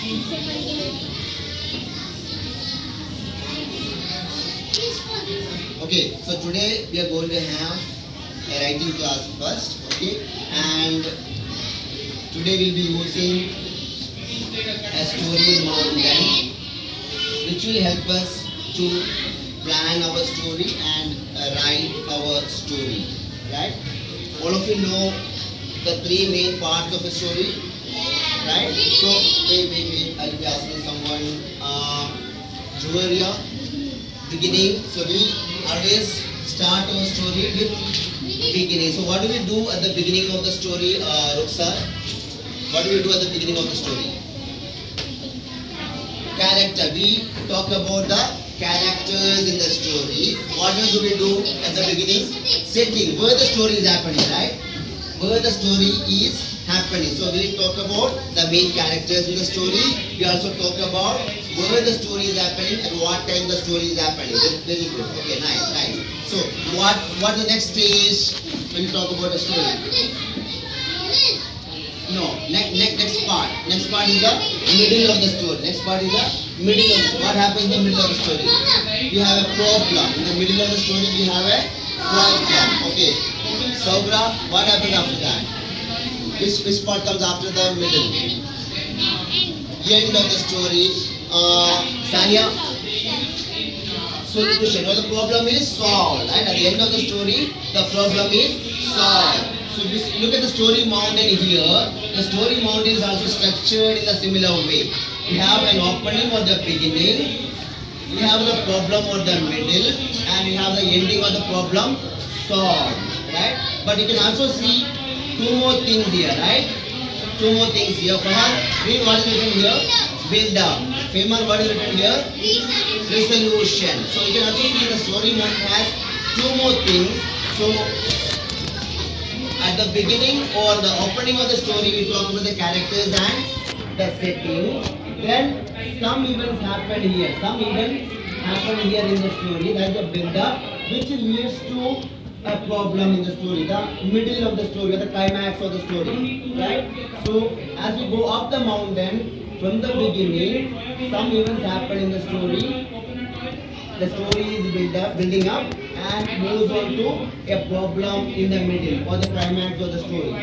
Okay, so today we are going to have a writing class first, okay, and today we'll be using a story mountain which will help us to plan our story and write our story, right? All of you know the three main parts of a story, right? So, wait, I'll be asking someone, Julia, beginning. So we always start our story with beginning. So what do we do at the beginning of the story, Ruxar? What do we do at the beginning of the story? Character. We talk about the characters in the story. What else do we do at the beginning? Setting. Where the story is happening, right? Where the story is happening. So we talk about the main characters in the story. We also talk about where the story is happening and what time the story is happening. Very good. Okay, nice. So what the next stage when you talk about the story? No, next part. Next part is the middle of the story. Next part is the middle of the story. What happens in the middle of the story? We have a problem. In the middle of the story we have a problem. Okay. Saubra, what happens after that? Which part comes after the middle? End of the story. Sanya. Solution. The problem is solved. Right? At the end of the story, the problem is solved. So look at the story mountain here. The story mountain is also structured in a similar way. We have an opening or the beginning. We have the problem or the middle, and we have the ending of the problem solved. Right? But you can also see two more things here, right? Two more things here. Farhan, read what is written here. Build up. Fehman, what is written here? Resolution. So you can also see the story mountain has two more things. So at the beginning or the opening of the story, we talk about the characters and the setting. Then some events happen here. Some events happen here in the story, like the build-up, which leads to a problem in the story, the middle of the story, the climax of the story, right? So as we go up the mountain, from the beginning, some events happen in the story. The story is building up and moves on to a problem in the middle or the climax of the story,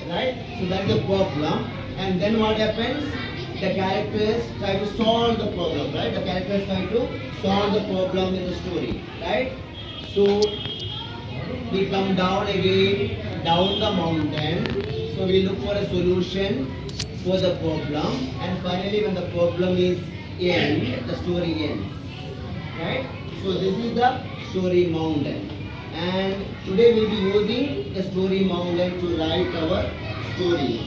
right? So that's the problem. And then what happens? The characters try to solve the problem, right? The characters try to solve the problem in the story, right? So we come down again, down the mountain. So we look for a solution for the problem, and finally when the problem is end, the story ends. Right? So this is the story mountain, and today we'll be using the story mountain to write our stories.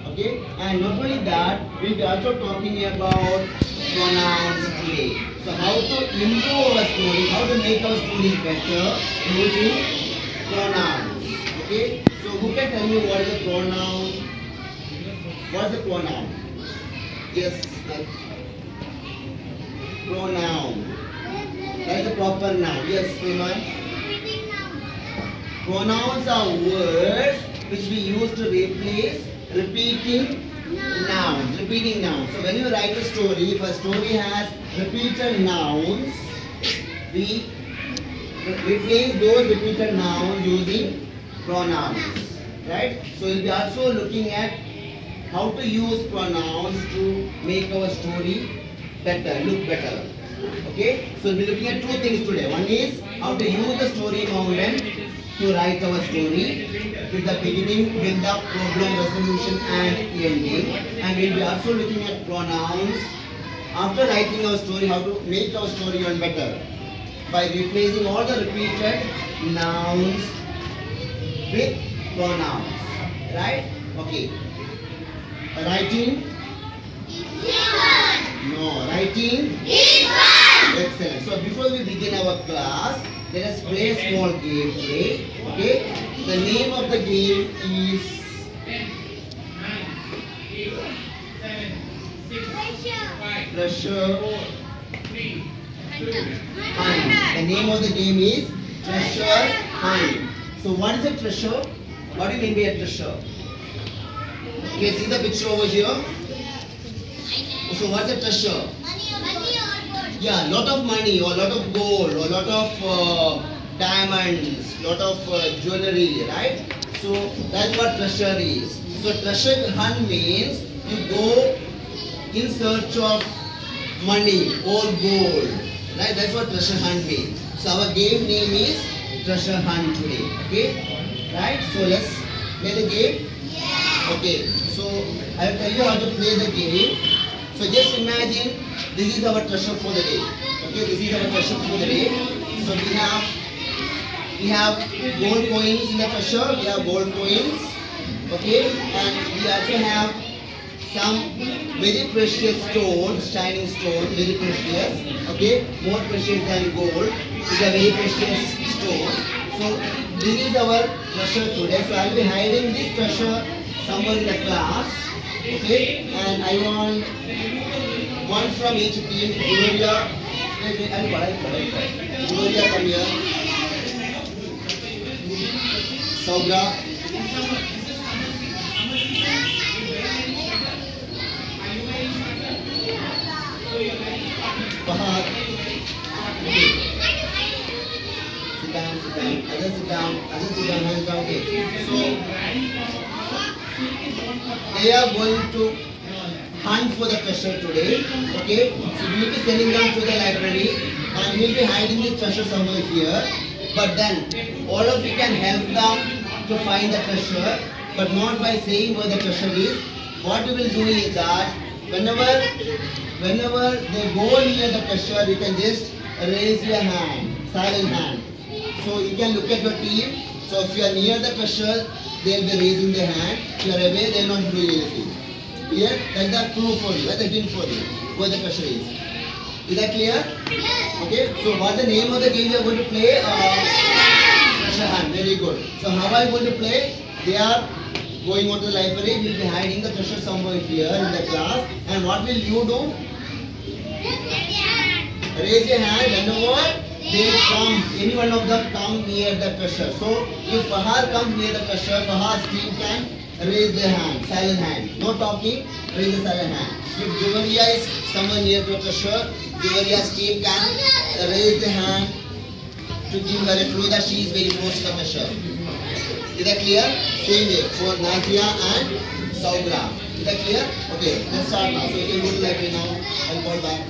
Okay? And not only that, we'll be also talking about pronouns today. So how to improve our story, how to make our stories better using pronouns. Okay? So who can tell me what is a pronoun? What is a pronoun? Yes. Pronoun. That is a proper noun. Yes, Prima. Pronouns are words which we use to replace repeating nouns. Repeating nouns. So when you write a story, if a story has repeated nouns, we replace those repeated nouns using pronouns. Right? So we'll be also looking at how to use pronouns to make our story better, look better. Okay, so we'll be looking at two things today. One is how to use the story mountain to write our story with the beginning, build up, problem, resolution and ending. And we'll be also looking at pronouns after writing our story, how to make our story even better by replacing all the repeated nouns with pronouns. Right? Okay. Writing? No, writing? Excellent. So before we begin our class, let us play a small game today. Okay? The name of the game is Treasure Hunt. The name of the game is Treasure Hunt. So what is a treasure? What do you mean by a treasure? Okay, see the picture over here. So what's a treasure? Money or gold. Yeah, lot of money or lot of gold or lot of diamonds, lot of jewelry, right? So that's what treasure is. So treasure hunt means you go in search of money or gold, right? That's what treasure hunt means. So our game name is treasure hunt today, okay? Right? So let's play the game. Okay. So I'll tell you how to play the game. So just imagine this is our treasure for the day. Okay, this is our treasure for the day. So we have gold coins in the treasure. We have gold coins. Okay, and we also have some very precious stones, shining stone, very precious. Okay, more precious than gold. It's a very precious stone. So this is our treasure today. So I'll be hiding this treasure somewhere in the class. Okay, and I want one from each team. Gloria, Gloria, come here. Saubra. Fahad. Okay. Sit down, sit down. Others sit down. Others sit down. Hands down. Okay. So they are going to hunt for the treasure today. Okay. So we will be sending them to the library and we will be hiding the treasure somewhere here. But then all of you can help them to find the treasure, but not by saying where the treasure is. What we will do is that whenever they go near the treasure, you can just raise your hand, silent hand. So you can look at your team. So if you are near the treasure, they will be raising their hand. If you are away, they will not do anything. Clear? That's the clue for you. That's the hint for you where the treasure is. Is that clear? Okay. So what's the name of the game we are going to play? Treasure hunt. Very good. So how are you going to play? They are going on to the library. We will be hiding the treasure somewhere here in the class. And what will you do? Raise your hand whenever they come, any one of them come near the treasure. So if Fahad comes near the treasure, Fahad's team can raise their hand, silent hand. No talking, raise the silent hand. If Juvaria is somewhere near the treasure, Juvaria's team can raise the hand to give her a clue that she is very close to the treasure. Is that clear? Same way for Nazia and Saubra. Is that clear? Okay, let's start now. So you can go to the library now and call back.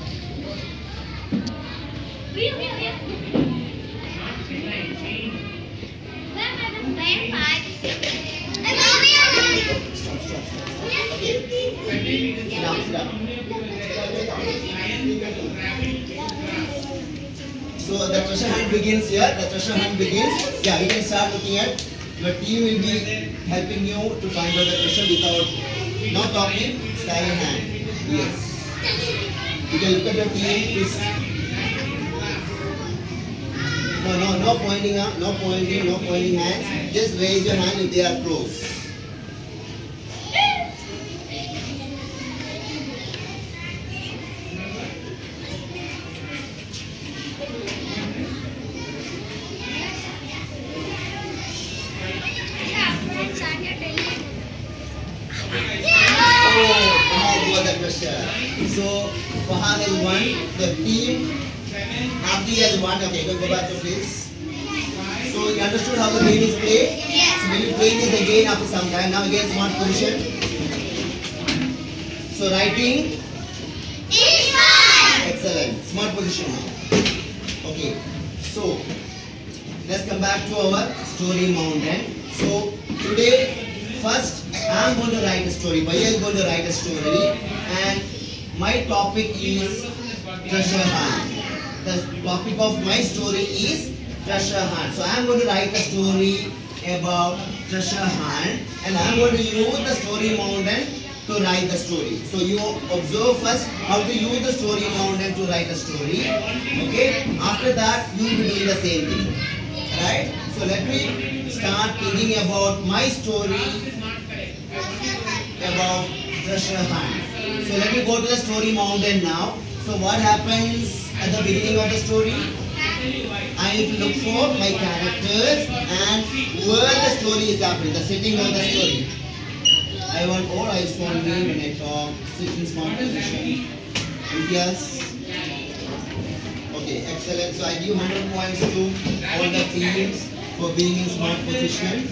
So the treasure hunt begins here. The treasure hunt begins. Yeah, you can start looking at. Your team will be helping you to find out the treasure without not talking. Silent hand. Yes. You can look at your team. Please. No pointing up, no pointing hands. Just raise your hand if they are close. So Fahad has won. The team Abdi has won. Okay, go back to please. So you understood how the game is played? Yes. So we will play this again after some time. Now again smart position. So writing. Excellent. Smart position now. Okay. So let's come back to our story mountain. So today first I am going to write a story. Bhaiya is going to write a story and my topic is treasure hunt. The topic of my story is treasure hunt. So I am going to write a story about treasure hunt and I am going to use the story mountain to write the story. So you observe first how to use the story mountain to write a story. Okay. After that you will be doing the same thing. Right. So let me start thinking about my story about treasure hunt. So let me go to the story mountain now. So what happens at the beginning of the story? I need to look for my characters and where the story is happening, the setting of the story. I want all eyes on me when I talk, sit in smart position. Yes. Okay, excellent. So I give 100 points to all the teams for being in smart position.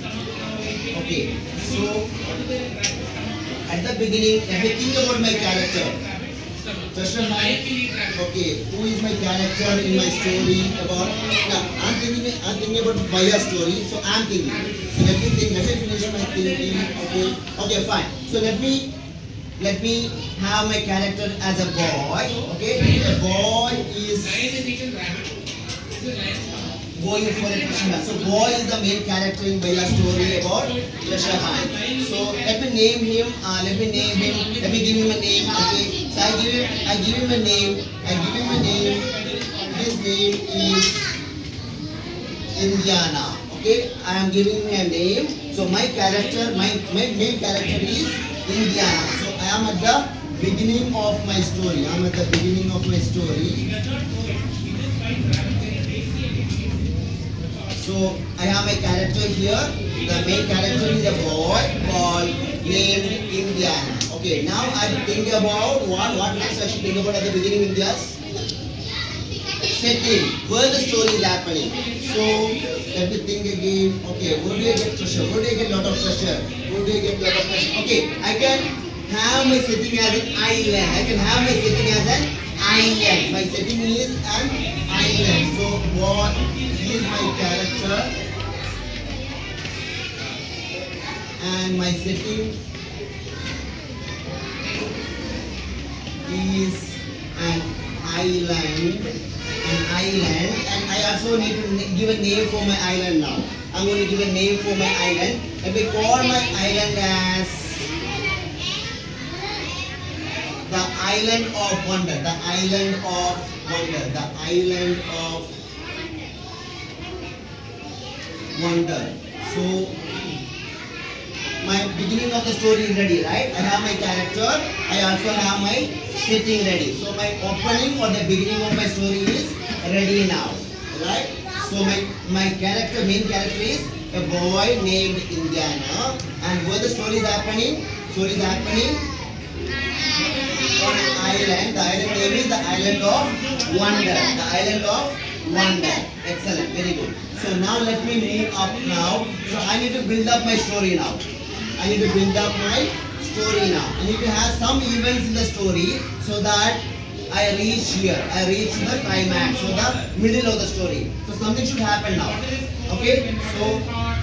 Okay, so at the beginning, let me think about my character. Treasure hunt. Okay, who is my character in my story about? Now, I'm thinking about Vaya's story. So I'm thinking. So let me think. Let me finish my thinking. Okay. Okay, fine. So let me have my character as a boy. Okay, a boy is going for a treasure hunt. So boy is the main character in Bella story about treasure hunt. So let me name him. Let me give him a name. Okay. So I give him a name. His name is Indiana. Okay. I am giving him a name. So my main character is Indiana. So I am at the beginning of my story. So I have my character here. The main character is a boy called named Indiana. Okay, now I think about what next I should think about at the beginning in this setting where the story is happening. So let me think again. Okay, where do I get treasure? Where do I get lot of treasure? Okay, I can have my setting as an island. My setting is an island. So what is my character and my setting is an island, and I also need to give a name for my island now. I'm going to give a name for my island. Let me call my island as the island of wonder. So my beginning of the story is ready, right? I have my character. I also have my setting ready. So my opening or the beginning of my story is ready now, right? So my main character is a boy named Indiana, and where the story is happening? On an island. The island name is the Island of Wonder. Excellent, very good. So now let me move up now. So I need to build up my story now. I need to have some events in the story so that I reach here. I reach the climax, so the middle of the story. So something should happen now. Okay. So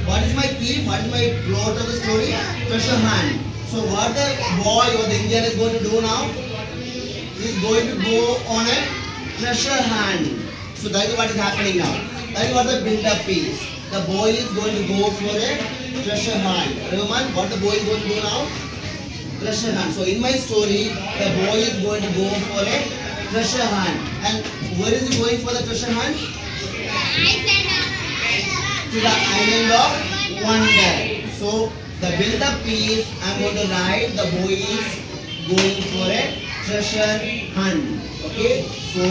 what is my theme? What is my plot of the story? Treasure hunt. So what the boy or the Indian is going to do now? He is going to go on a treasure hunt. So that is what is happening now. That is what the build-up is. The boy is going to go for a treasure hunt. Remember what the boy is going to do now? Treasure hunt. So in my story, the boy is going to go for a treasure hunt. And where is he going for the treasure hunt? To the Island of Wonder. So the build-up is, I'm going to write the boy is going for a treasure hunt. Okay. So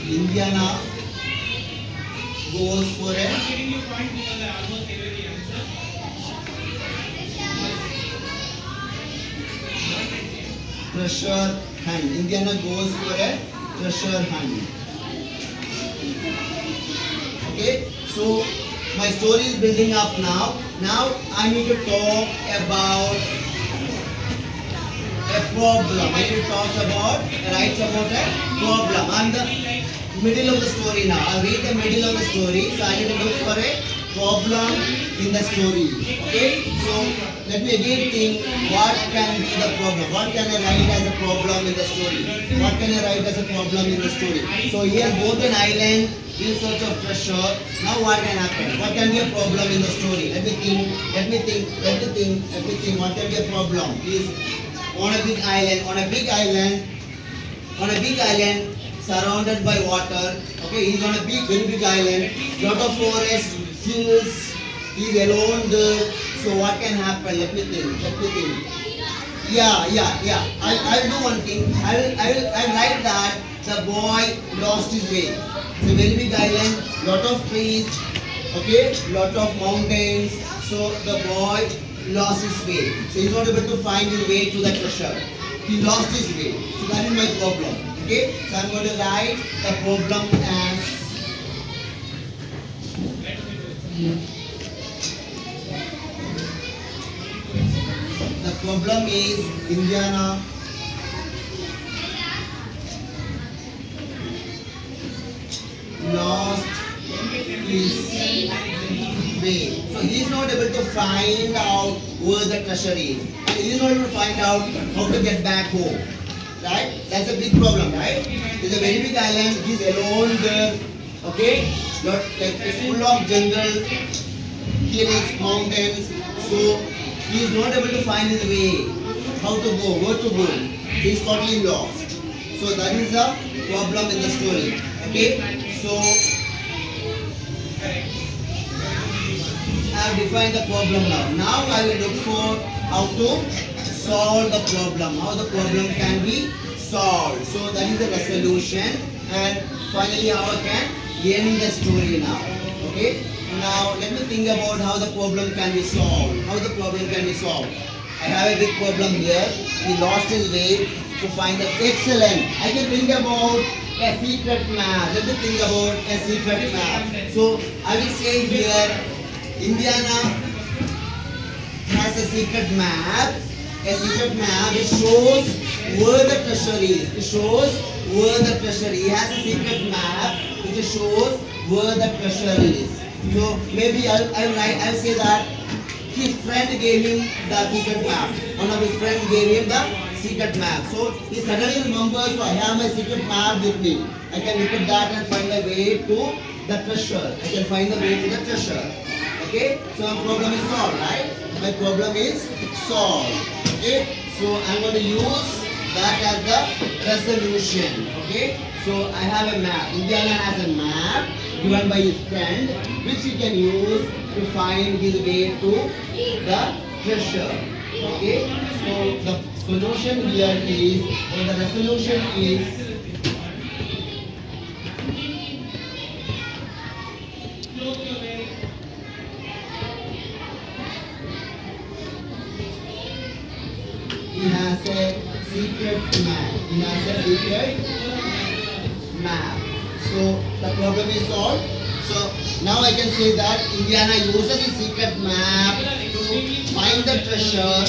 Indiana goes for a treasure hunt. Indiana goes for a treasure hunt. Okay, so my story is building up now. Now I need to talk about a problem. Write about a problem. I'm the middle of the story now. I'll read the middle of the story. So I need to look for a problem in the story. Okay? So let me again think what can be the problem. What can I write as a problem in the story? So here both an island in search of treasure. Now what can happen? What can be a problem in the story? Let me think. What can be a problem? Is on a big island surrounded by water. Okay, he's on a very big island, lot of forest, hills, he's alone there. So what can happen? Let me think. Yeah. I'll do one thing. I'll write that the boy lost his way. It's a very big island, lot of trees, okay, lot of mountains. So the boy lost his way. So he's not able to find his way to the treasure. He lost his way. So that is my problem. Okay. So I'm going to write the problem as the problem is Indiana lost his way. So he is not able to find out where the treasure is, and he is not able to find out how to get back home. Right? That's a big problem, right? It's a very big island. He's alone there. Okay? Not like it's full of jungle, hills, mountains. So he is not able to find his way. How to go? Where to go? He is totally lost. So that is the problem in the story. Okay? So I have defined the problem now. Now I will look for how to solve the problem. How the problem can be solved. So that is the resolution. And finally how I can end the story now. Okay? Now let me think about how the problem can be solved. How the problem can be solved. I have a big problem here. He lost his way to find the excellent. I can think about a secret map. Let me think about a secret map. So I will say here, Indiana has a secret map. A secret map. It shows where the treasure is. It shows where the treasure is. He has a secret map which shows where the treasure is. So maybe I'll say that his friend gave him the secret map. One of his friends gave him the secret map. So he suddenly remembers, so I have my secret map with me. I can look at that and find my way to the treasure. I can find the way to the treasure. Okay? So my problem is solved, right? My problem is solved. Okay? So I'm going to use that as the resolution. Okay? So I have a map. Indiana has a map given by his friend, which he can use to find his way to the treasure. Okay? So the solution here is, or the resolution is, he has a secret map. He has a secret map. So the problem is solved. So now I can say that Indiana uses a secret map to find the treasure.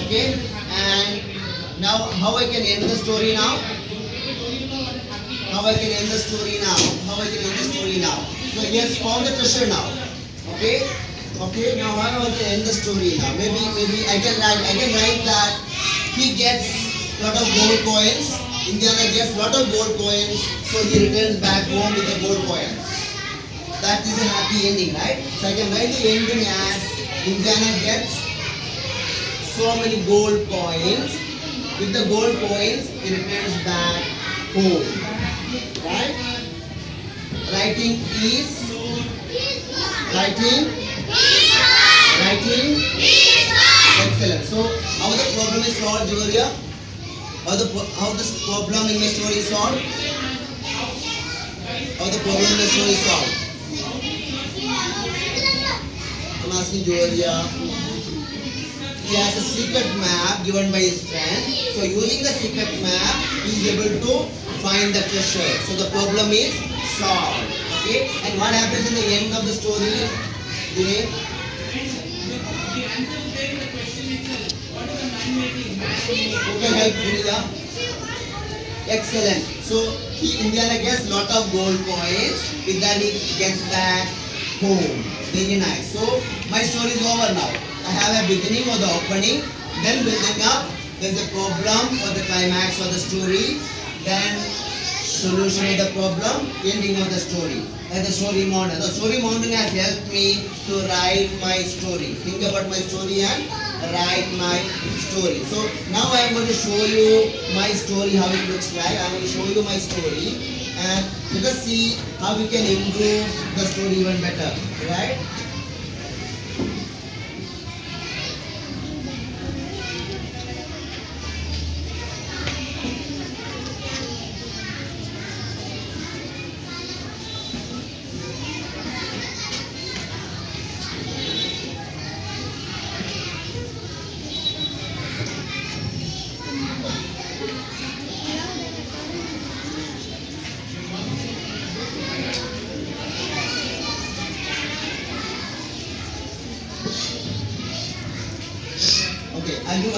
Okay? And now how I can end the story now? How I can end the story now? How I can end the story now? So he has found the treasure now. Okay? Okay, now how I can end the story now? Maybe I can write that he gets lot of gold coins. Indiana gets lot of gold coins, so he returns back home with the gold coins. That is a happy ending, right? So I can write the ending as Indiana gets so many gold coins. With the gold coins, he returns back home. Right? Writing excellent. So how the problem is solved, Julia? How this problem in the story is solved? How the problem in the story is solved? I'm asking Julia. He has a secret map given by his friend. So using the secret map, he is able to find the treasure. So the problem is solved. Okay? And what happens in the end of the story? Julia? Who can help Julia? Excellent. So Indiana gets lot of gold coins. With that he gets back home. Very nice. So my story is over now. I have a beginning or the opening, then building up. There's a problem or the climax of the story, then solution of the problem, ending of the story. And the story mountain. The story mountain has helped me to write my story. Think about my story and write my story. So now I am going to show you my story, how it looks like. I am going to show you my story and let us see how we can improve the story even better. Right?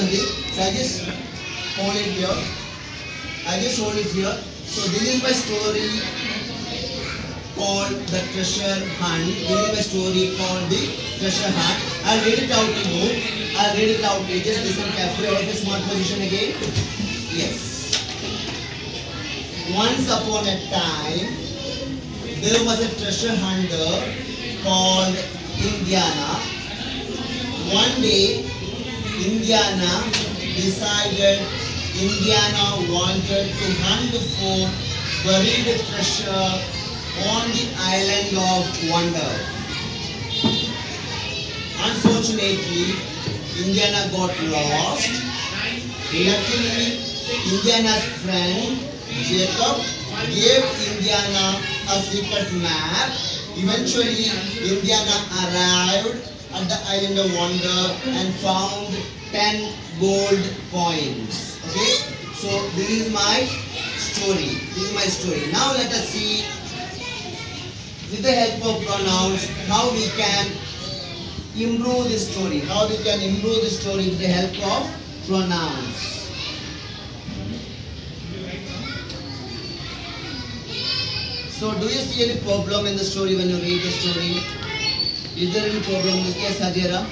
something. So I just hold it here. I just hold it here. So this is my story called The Treasure Hunt. This is my story called The Treasure Hunt. I'll read it out to you. I'll read it out to you. Just listen carefully. Out of the smart position again. Yes. Once upon a time, there was a treasure hunter called Indiana. One day, Indiana decided Indiana wanted to hunt for buried treasure on the island of wonder. Unfortunately, Indiana got lost. Luckily, Indiana's friend Jacob gave Indiana a secret map. Eventually, Indiana arrived at the island of wonder and found 10 gold coins. Okay, so this is my story. This is my story. Now let us see, with the help of pronouns, how we can improve the story. How we can improve the story with the help of pronouns. So do you see any problem in the story when you read the story? Is there any problem? Yes, Hajira?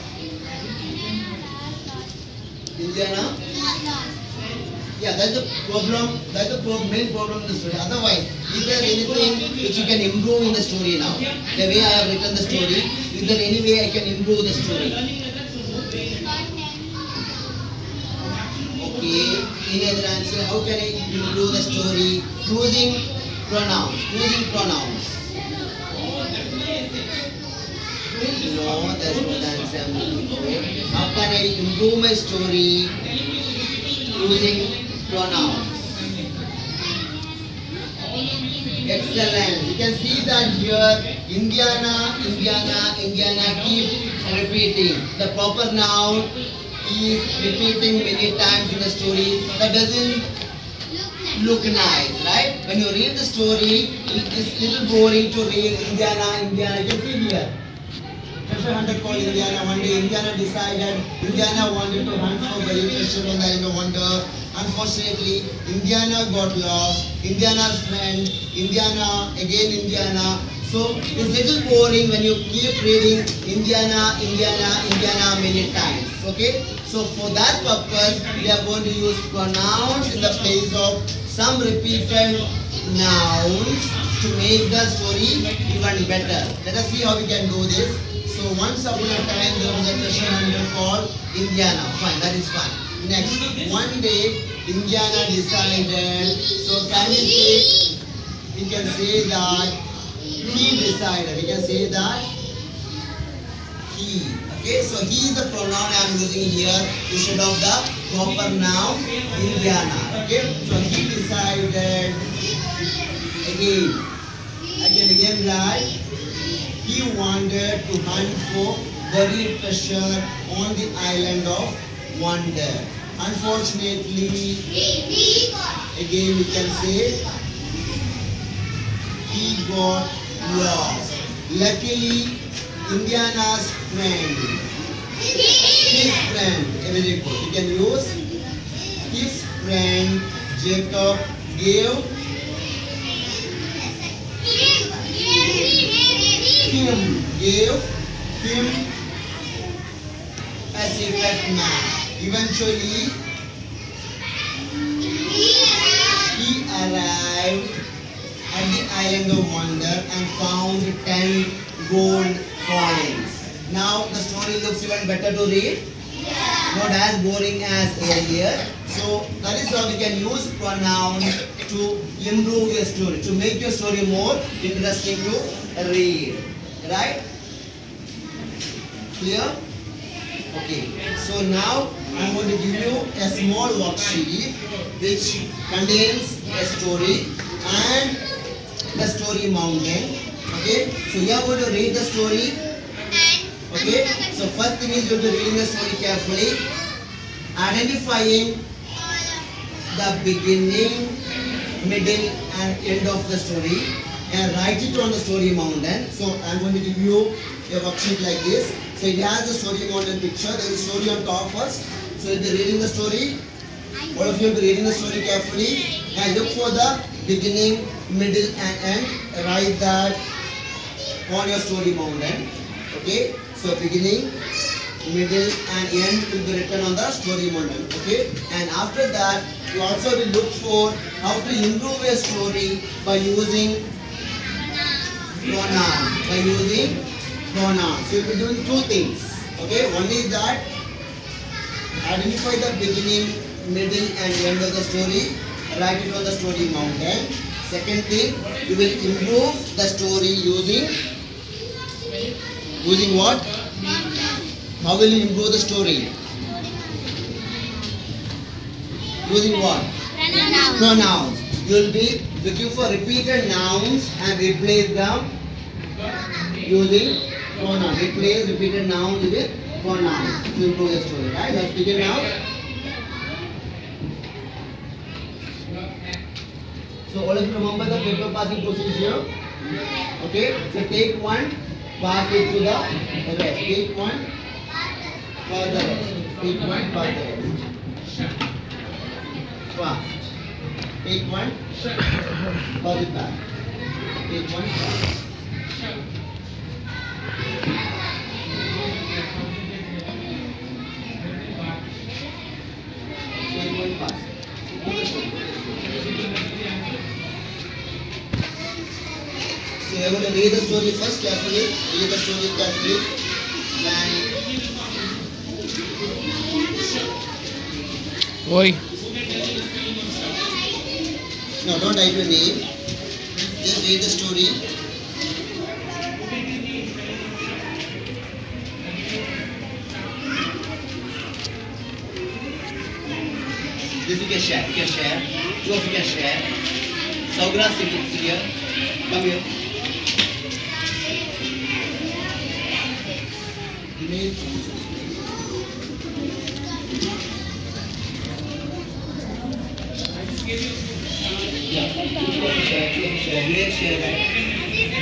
Indiana? Yeah, that's the problem. That's the main problem in the story. Otherwise, is there anything which you can improve in the story now? The way I have written the story, is there any way I can improve the story? Okay, any other answer? How can I improve the story? Using pronouns. Using pronouns. No, that's not the answer I'm looking for. How can I improve my story using pronouns? Excellent. You can see that here Indiana, Indiana, Indiana keep repeating. The proper noun is repeating many times in the story. That doesn't look nice, right? When you read the story, it's little boring to read Indiana, Indiana. You can see here. Treasure hunter called Indiana. One day Indiana decided Indiana wanted to hunt for buried treasure on the island of wonder. Unfortunately, Indiana got lost. Indiana's friend, Indiana, again Indiana. So it's little boring when you keep reading Indiana, Indiana, Indiana many times. Okay? So for that purpose, we are going to use pronouns in the place of some repeated nouns to make the story even better. Let us see how we can do this. So once upon a time there was a treasure hunter called Indiana. Fine, that is fine. Next, one day Indiana decided. So can we say? We can say that he decided. We can say that he. Okay, so he is the pronoun I am using here instead of the proper noun Indiana. Okay, so he decided again, right? He wanted to hunt for buried treasure on the island of wonder. Unfortunately, again we can say he got lost. Luckily, Indiana's friend, his friend, very good. You can use his friend Jacob gave him a secret map. Eventually, he arrived at the island of wonder and found 10 gold coins. Now the story looks even better to read. Not as boring as earlier. So that is how we can use pronouns to improve your story, to make your story more interesting to read. Right? Clear? Okay. So now I am going to give you a small worksheet which contains a story and the story mountain. Okay. So you are going to read the story. Okay. So first thing is you have to read the story carefully, identifying the beginning, middle and end of the story, and write it on the story mountain. So I am going to give you a worksheet like this. So it has the story mountain picture. There is story on top first. So you'll be reading the story. All of you will be reading the story carefully and look for the beginning, middle and end. Write that on your story mountain. Okay? So beginning, middle and end will be written on the story mountain. Okay? And after that, you also will look for how to improve a story by using pronoun. By using pronouns. So you'll be doing two things. Okay? One is that identify the beginning, middle and end of the story. Write it on the story mountain. Second thing, you will improve the story using what? How will you improve the story? Using what? Pronouns. You will be looking for repeated nouns and replace them using pronouns. Replace repeated nouns with pronouns to improve the story. Right? Let's begin now. So all of you remember the paper passing procedure? Okay? So take one, pass it to the rest. Take one, pass the rest. Take one, pass the rest. Fast. Take one, pass it back. Take one, pass. Take one, pass. So we are going to read the story first carefully. Read the story carefully. Then Oi. no, don't write your name. Just read the story. This you can share. You can share. Two of you can share. Saugra, sit here. Come here. Image.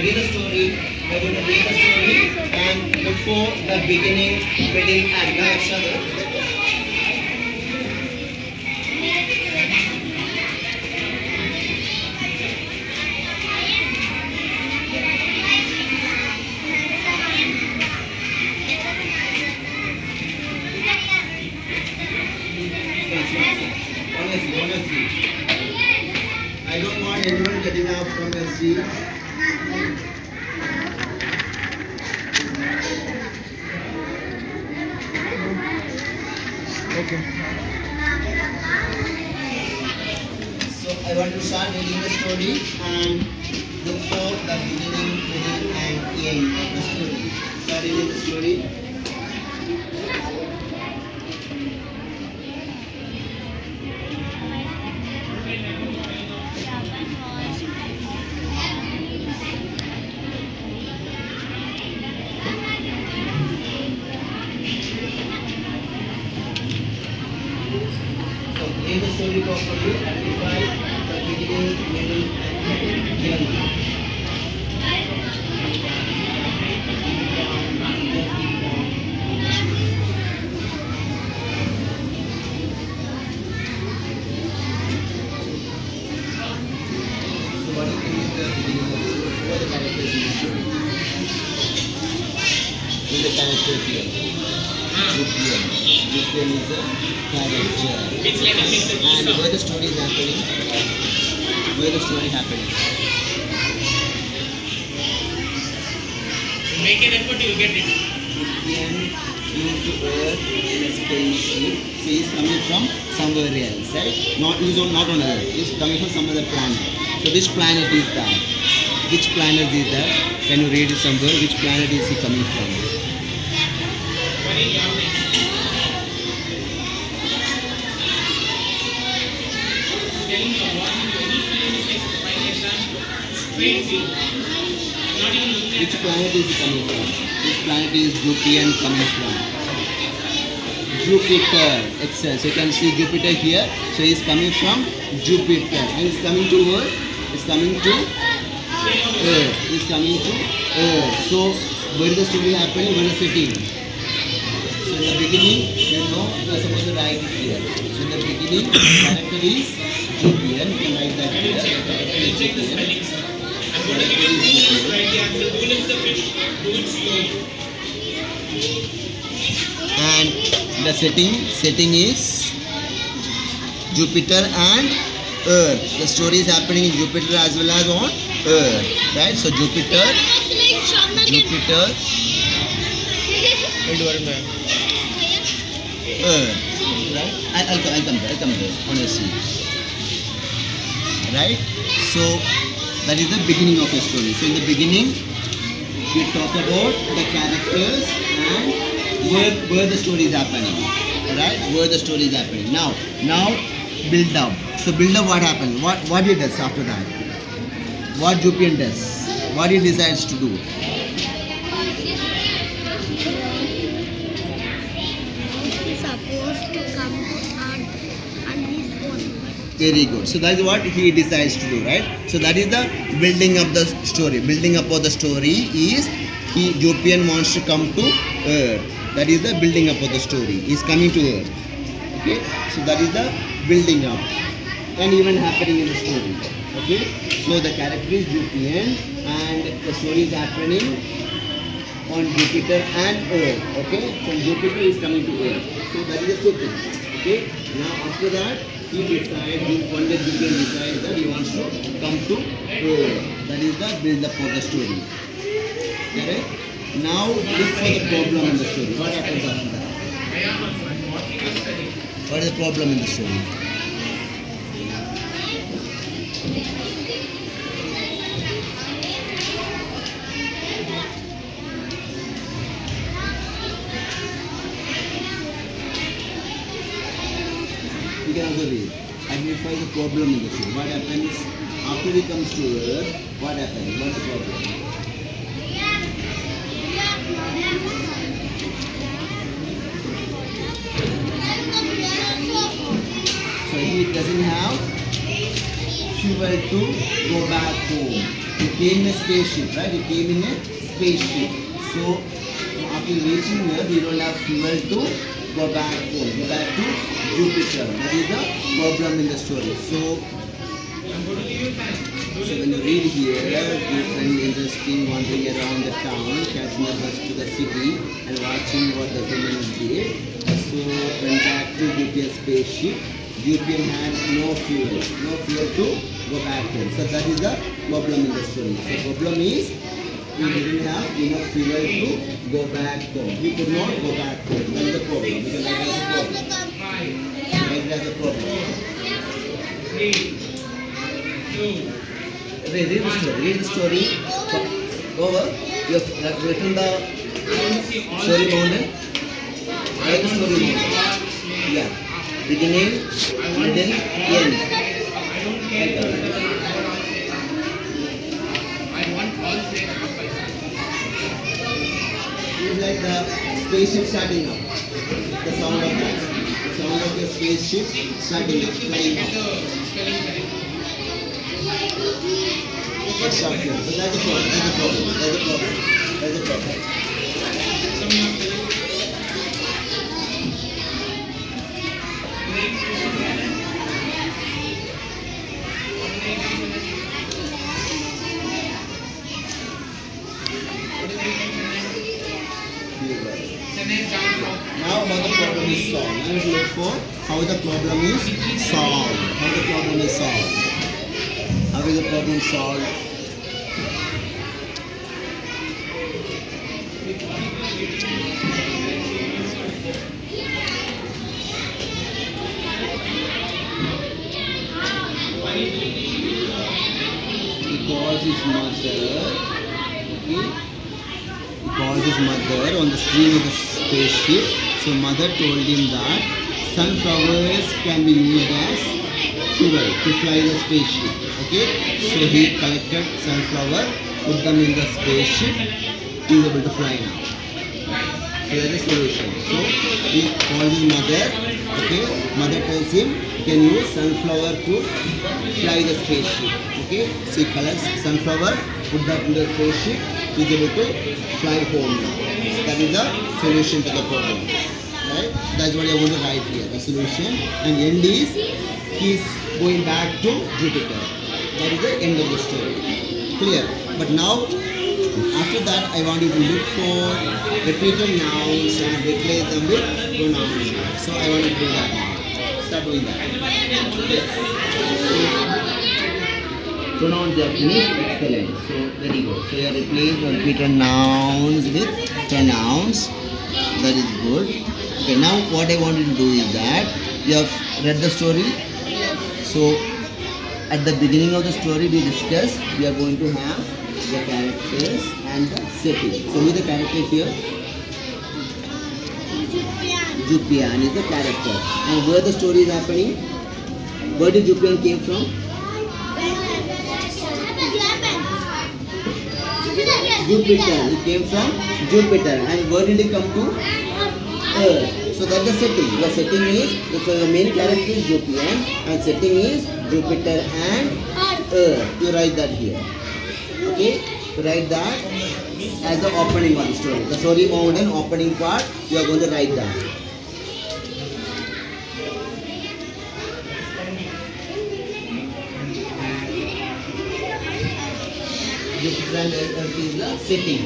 Read the story. We are going to read the story and look for the beginning, middle, and the extra. Honestly. I don't want anyone getting out from your seat. Okay. So I want to start reading the story and look for the beginning, middle and end of the story. Start reading the story. So read the story properly, identify the beginning, middle and end. So what do you think is the beginning of the story? What are the characters in the story? Who are the characters here? Rupian. Rupian is a character. And where the story is happening? Where the story happening? Make an effort, you'll get it. Rupian flew to Earth in a spaceship. So he's coming from somewhere else, right? Not on Earth. He's coming from some other planet. So which planet is that? Which planet is that? Can you read it somewhere? Which planet is he coming from? Which planet is he coming from? Which planet is Rupian coming from? Jupiter. Excellent. So you can see Jupiter here. So he is coming from Jupiter. And he is coming to Earth. He is coming to Earth. He is coming to Earth. So where is the story happening? Where is the setting? So in the beginning, you know you are supposed to write it here. So in the beginning, the character is Jupian. You can write that here. The character is Jupian. Character is Jupian. And the setting is Jupiter and Earth. The story is happening in Jupiter as well as on Earth, right? So Jupiter, Earth, right? I'll come there on your seat, right? So that is the beginning of the story. So in the beginning, we talk about the characters and where the story is happening, right? Where the story is happening. Now build up. So build up, what happened? What he does after that? What Jupian does? What he decides to do? Supposed to come on his own. Very good. So that is what he decides to do, right? So that is the building up the story. Building up of the story is Jupian wants to come to Earth. That is the building up of the story. He is coming to Earth. Okay. So that is the building up and even happening in the story. Okay. So the character is Jupian and the story is happening on Jupiter and Earth. Okay. From Jupiter is coming to Earth. So that is the setting. Okay. Now after that, one day Jupian decides that he wants to come to Earth. That is the build up of the story. Correct? Now look for the problem in the story. What happens after that? What is the problem in the story? You can also read. Identify the problem in the story. What happens after he comes to Earth? What happens? What's the problem? So he doesn't have fuel to go back home. He came in a spaceship, right? He came in a spaceship. So after reaching here, we don't have fuel to go back home, go back to Jupiter. That is the problem in the story. So when you read here, you find interesting wandering around the town, catching a bus to the city and watching what the humans did. So went back to Jupiter's spaceship. Jupian had no fuel to go back home. So that is the problem in the story. The problem is he didn't have enough fuel to go back home. He could not go back home. That is the problem. Because that is the problem. That is the problem. Read the story. Over. You have written the story mountain. Write the story mountain. Yeah. Beginning, middle, end. It's like the spaceship starting up. The sound of that. The sound of the spaceship starting up, flying up. Stop here. So that's the problem. That's the problem. Now how the problem is solved. Now let's look for how the problem is solved. How the problem is solved. How is the problem solved? He calls his mother. Okay. He calls his mother on the screen of the spaceship. So mother told him that sunflowers can be used as fuel to fly the spaceship. Okay. So he collected sunflower, put them in the spaceship. He is able to fly now. So that is the solution. So he calls his mother. Okay. Mother tells him you can use sunflower to fly the spaceship. Okay. So he collects sunflower, put that in the spaceship. He is able to fly home now. That is the solution to the problem. Right? That's what you're going to write here. The solution. And end is he's going back to Jupiter. That is the end of the story. Clear? But now, after that, I want you to look for repeated nouns and replace them with pronouns. So I want you to do that now. Start doing that. Pronouns are finished. Excellent. So very good. So you replace the repeated nouns with pronouns. That is good. Okay. Now what I want you to do is that you have read the story. So at the beginning of the story we discussed we are going to have the characters and the setting. So who is the character here? Jupian is the character. And where the story is happening? Where did Jupian came from? Jupiter. He came from Jupiter. And where did he come to? Earth. So that's the setting. The setting is, so the main character is Jupian and setting is Jupiter and Earth. You write that here. Okay? You write that as the opening of the story. The story mode and opening part, you are going to write that. Jupiter and Earth is the setting.